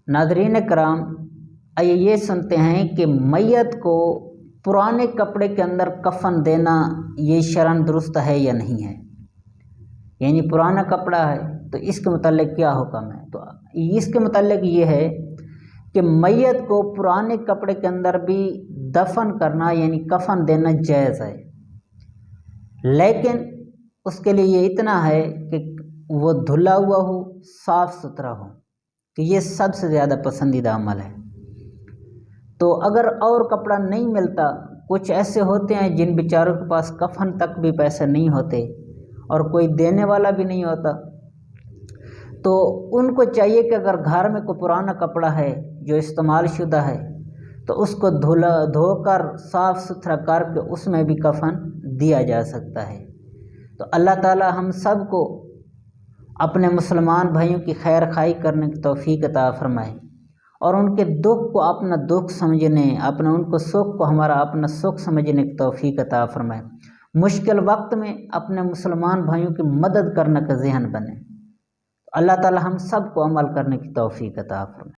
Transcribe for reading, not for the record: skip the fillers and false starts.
ناظرین کرام، آئیے یہ سنتے ہیں کہ میت کو پرانے کپڑے کے اندر کفن دینا یہ شرعاً درست ہے یا نہیں ہے، یعنی پرانا کپڑا ہے تو اس کے متعلق کیا حکم ہے۔ تو اس کے متعلق یہ ہے کہ میت کو پرانے کپڑے کے اندر بھی دفن کرنا یعنی کفن دینا جائز ہے، لیکن اس کے لیے یہ اتنا ہے کہ وہ دھلا ہوا ہو، صاف ستھرا ہو، کہ یہ سب سے زیادہ پسندیدہ عمل ہے۔ تو اگر اور کپڑا نہیں ملتا، کچھ ایسے ہوتے ہیں جن بیچاروں کے پاس کفن تک بھی پیسے نہیں ہوتے اور کوئی دینے والا بھی نہیں ہوتا، تو ان کو چاہیے کہ اگر گھر میں کوئی پرانا کپڑا ہے جو استعمال شدہ ہے تو اس کو دھو کر صاف ستھرا کر کے اس میں بھی کفن دیا جا سکتا ہے۔ تو اللہ تعالی ہم سب کو اپنے مسلمان بھائیوں کی خیر خواہی کرنے کی توفیق عطا فرمائے، اور ان کے دکھ کو اپنا دکھ سمجھنے، ان کو سکھ کو ہمارا اپنا سکھ سمجھنے کی توفیق عطا فرمائے، مشکل وقت میں اپنے مسلمان بھائیوں کی مدد کرنے کا ذہن بنے۔ اللہ تعالی ہم سب کو عمل کرنے کی توفیق عطا فرمائے۔